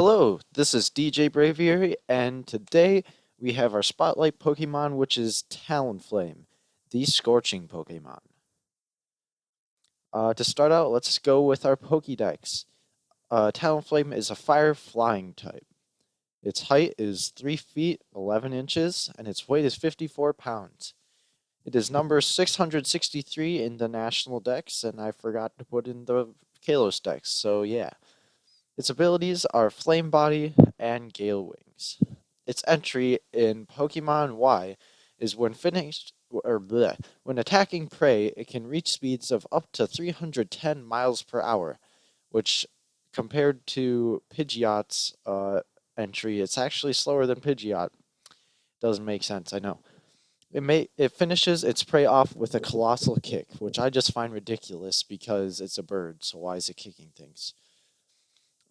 Hello, this is DJ Braviary, and today we have our spotlight Pokemon, which is Talonflame, the Scorching Pokemon. To start out, let's go with our Pokédex. Talonflame is a fire flying type. Its height is 3 feet 11 inches, and its weight is 54 pounds. It is number 663 in the National Dex, and I forgot to put in the Kalos Dex, so yeah. Its abilities are Flame Body and Gale Wings. Its entry in Pokemon Y is when attacking prey, it can reach speeds of up to 310 miles per hour, which compared to Pidgeot's entry, it's actually slower than Pidgeot. Doesn't make sense, I know. It finishes its prey off with a colossal kick, which I just find ridiculous because it's a bird, so why is it kicking things?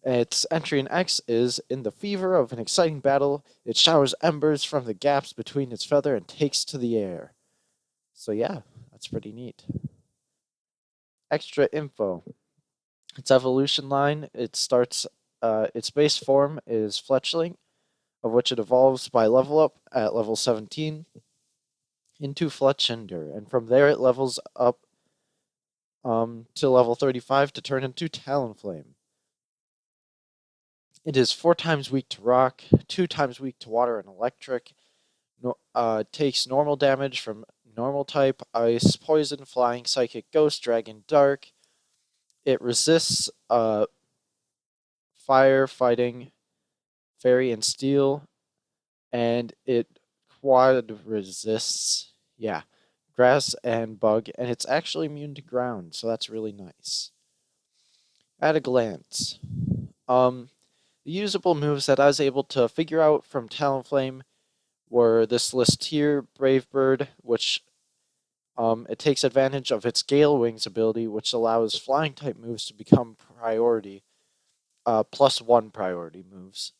Its entry in X is, in the fever of an exciting battle, it showers embers from the gaps between its feather and takes to the air. So yeah, that's pretty neat. Extra info. Its evolution line, its base form is Fletchling, of which it evolves by level up at level 17 into Fletchinder, and from there it levels up to level 35 to turn into Talonflame. It is 4 times weak to rock, 2 times weak to water and electric, takes normal damage from normal type, ice, poison, flying, psychic, ghost, dragon, dark. It resists fire, fighting, fairy, and steel, and it quad resists, yeah, grass and bug, and it's actually immune to ground, so that's really nice. At a glance, the usable moves that I was able to figure out from Talonflame were this list here: Brave Bird, which it takes advantage of its Gale Wings ability, which allows flying type moves to become priority, +1 priority moves.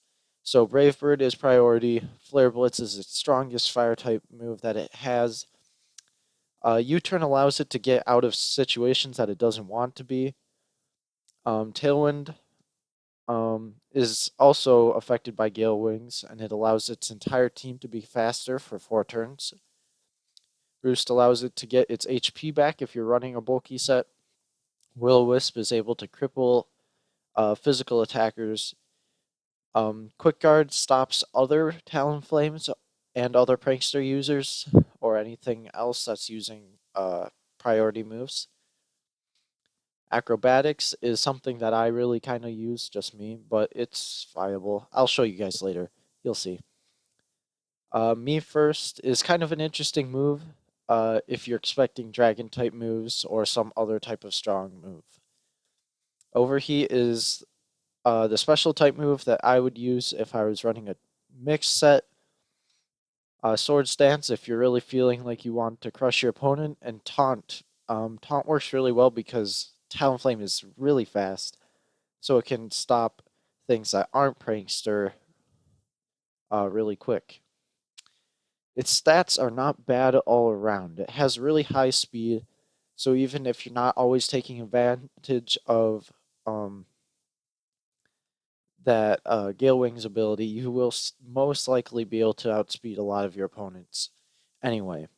So Brave Bird is priority. Flare Blitz is its strongest fire type move that it has. U-Turn allows it to get out of situations that it doesn't want to be. Tailwind is also affected by Gale Wings, and it allows its entire team to be faster for 4 turns. Roost allows it to get its HP back if you're running a bulky set. Will-O-Wisp is able to cripple physical attackers. Quick Guard stops other Talonflames and other Prankster users or anything else that's using priority moves. Acrobatics is something that I really kind of use, just me, but it's viable. I'll show you guys later. You'll see. Me First is kind of an interesting move if you're expecting dragon type moves or some other type of strong move. Overheat is the special type move that I would use if I was running a mixed set. Sword Stance if you're really feeling like you want to crush your opponent, and Taunt. Taunt works really well because Talonflame is really fast, so it can stop things that aren't Prankster really quick. Its stats are not bad all around. It has really high speed, so even if you're not always taking advantage of that Gale Wings ability, you will most likely be able to outspeed a lot of your opponents. Anyway,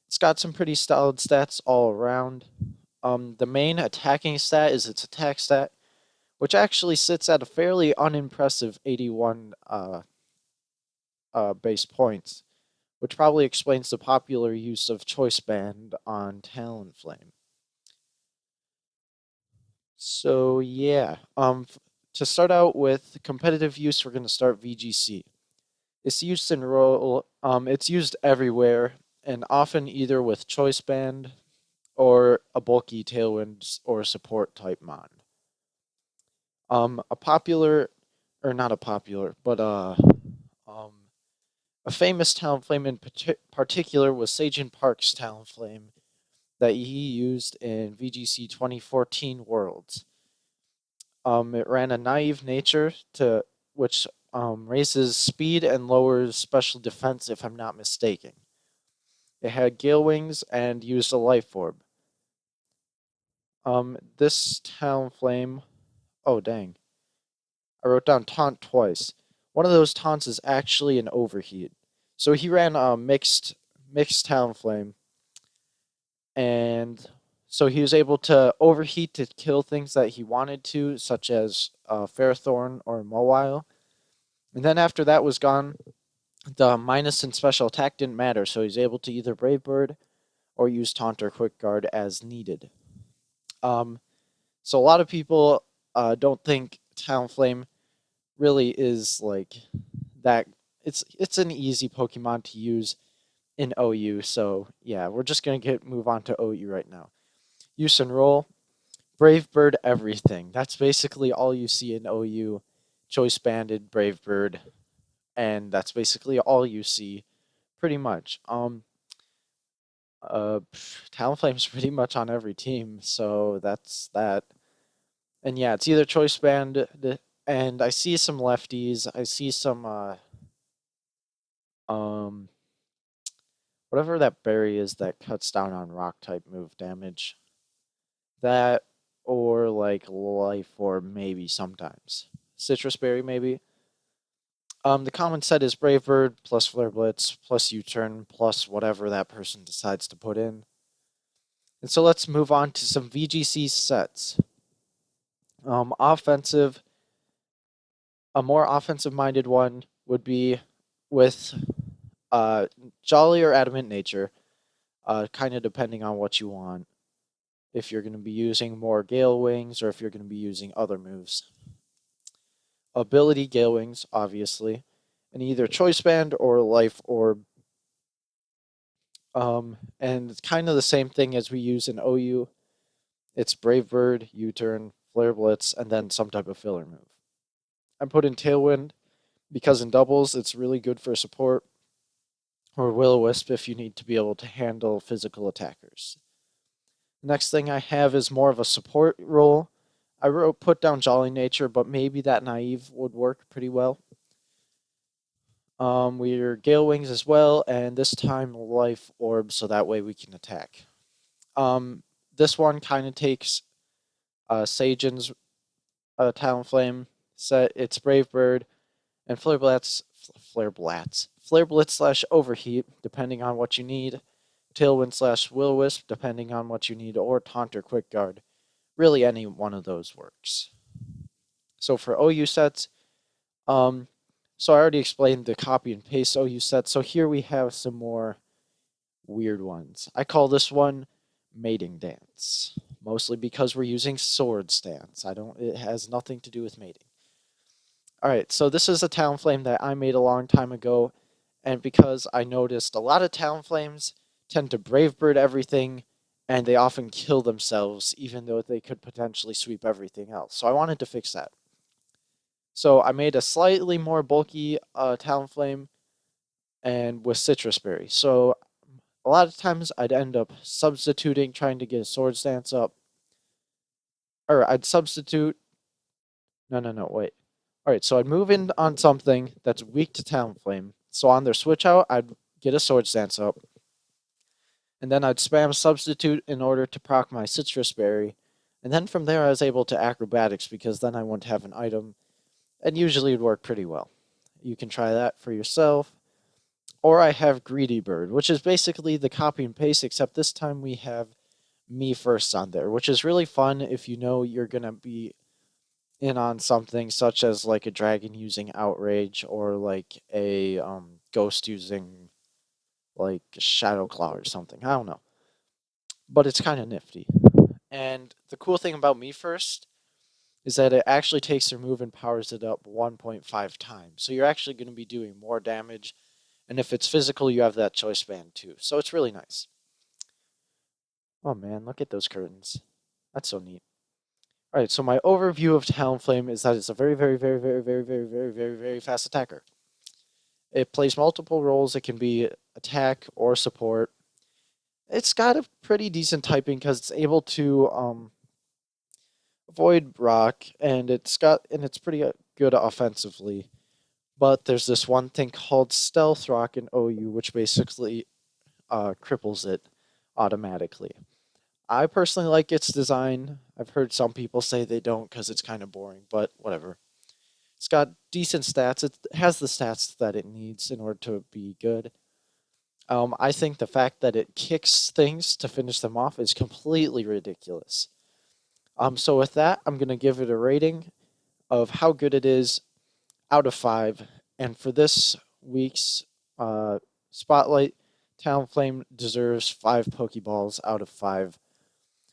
it's got some pretty solid stats all around. The main attacking stat is its attack stat, which actually sits at a fairly unimpressive 81 base points, which probably explains the popular use of Choice Band on Talonflame. So yeah, to start out with competitive use, we're going to start VGC. It's used in it's used everywhere, and often either with Choice Band or a bulky Tailwind or support type mon. A popular, or not a popular, but a famous Talonflame in particular was Sajin Park's Talonflame that he used in VGC 2014 Worlds. It ran a naive nature to which raises speed and lowers special defense, if I'm not mistaken. It had Gale Wings and used a Life Orb. This Talonflame, oh dang, I wrote down taunt twice. One of those taunts is actually an overheat. So he ran a mixed Talonflame, and so he was able to overheat to kill things that he wanted to, such as Fairthorn or Mawile. And then after that was gone, the minus in special attack didn't matter, so he's able to either Brave Bird or use Taunt or Quick Guard as needed. Um, so a lot of people don't think Talonflame really is like that. It's an easy Pokemon to use in OU. So yeah, we're just gonna move on to OU right now. Use and roll, Brave Bird, everything. That's basically all you see in OU. Choice banded Brave Bird, and that's basically all you see, pretty much. Talonflame's pretty much on every team, so that's that. And yeah, it's either choice band, and I see some lefties. I see some um whatever that berry is that cuts down on rock type move damage. That or like life or maybe sometimes citrus berry maybe. The common set is Brave Bird plus Flare Blitz plus U-turn plus whatever that person decides to put in. And so let's move on to some VGC sets. Offensive, a more offensive-minded one would be with Jolly or Adamant Nature, kind of depending on what you want. If you're going to be using more Gale Wings or if you're going to be using other moves. Ability Gale Wings, obviously, and either Choice Band or Life Orb. And it's kind of the same thing as we use in OU. It's Brave Bird, U-turn, Flare Blitz, and then some type of filler move. I put in Tailwind because in doubles it's really good for support, or Will-O-Wisp if you need to be able to handle physical attackers. Next thing I have is more of a support role. I put down Jolly Nature, but maybe that Naive would work pretty well. We're Gale Wings as well, and this time Life Orb, so that way we can attack. This one kind of takes Sajin's Talonflame set. It's Brave Bird and Flare Blitz slash Overheat, depending on what you need. Tailwind slash Will-O-Wisp, depending on what you need, or Taunt or Quick Guard. Really, any one of those works. So for OU sets, so I already explained the copy and paste OU sets. So here we have some more weird ones. I call this one Mating Dance, mostly because we're using Sword Stance. It has nothing to do with mating. Alright, so this is a Talonflame that I made a long time ago, and because I noticed a lot of Talonflames tend to Brave Bird everything, and they often kill themselves, even though they could potentially sweep everything else. So I wanted to fix that. So I made a slightly more bulky Talonflame, and with Citrus Berry. So a lot of times I'd end up substituting, trying to get a Sword Stance up, or I'd substitute. No, wait. All right, so I'd move in on something that's weak to Talonflame. So on their switch out, I'd get a Sword Stance up, and then I'd spam substitute in order to proc my Citrus Berry, and then from there I was able to Acrobatics because then I wouldn't have an item, and usually it'd work pretty well. You can try that for yourself. Or I have Greedy Bird, which is basically the copy and paste, except this time we have me first on there, which is really fun if you know you're going to be in on something such as like a dragon using Outrage or like a ghost using like Shadow Claw or something. I don't know. But it's kind of nifty. And the cool thing about me first is that it actually takes their move and powers it up 1.5 times. So you're actually going to be doing more damage. And if it's physical, you have that choice band too. So it's really nice. Oh man, look at those curtains. That's so neat. All right, so my overview of Talonflame is that it's a very, very, very, very, very, very, very, very, very fast attacker. It plays multiple roles. It can be attack or support. It's got a pretty decent typing because it's able to avoid rock, and it's pretty good offensively. But there's this one thing called Stealth Rock in OU, which basically cripples it automatically. I personally like its design. I've heard some people say they don't because it's kind of boring, but whatever. It's got decent stats. It has the stats that it needs in order to be good. I think the fact that it kicks things to finish them off is completely ridiculous. So with that, I'm gonna give it a rating of how good it is out of 5. And for this week's spotlight, Talonflame deserves 5 Pokeballs out of 5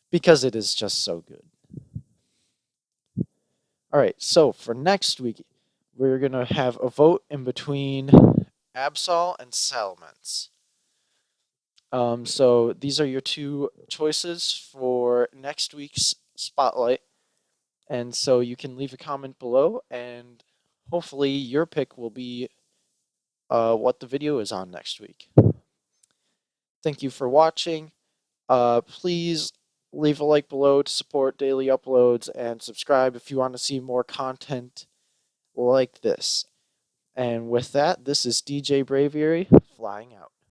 because it is just so good. All right, so for next week, we're gonna have a vote in between Absol and Salamence. So these are your two choices for next week's spotlight. And so you can leave a comment below, and hopefully your pick will be what the video is on next week. Thank you for watching. Please leave a like below to support daily uploads, and subscribe if you want to see more content like this. And with that, this is DJ Braviary flying out.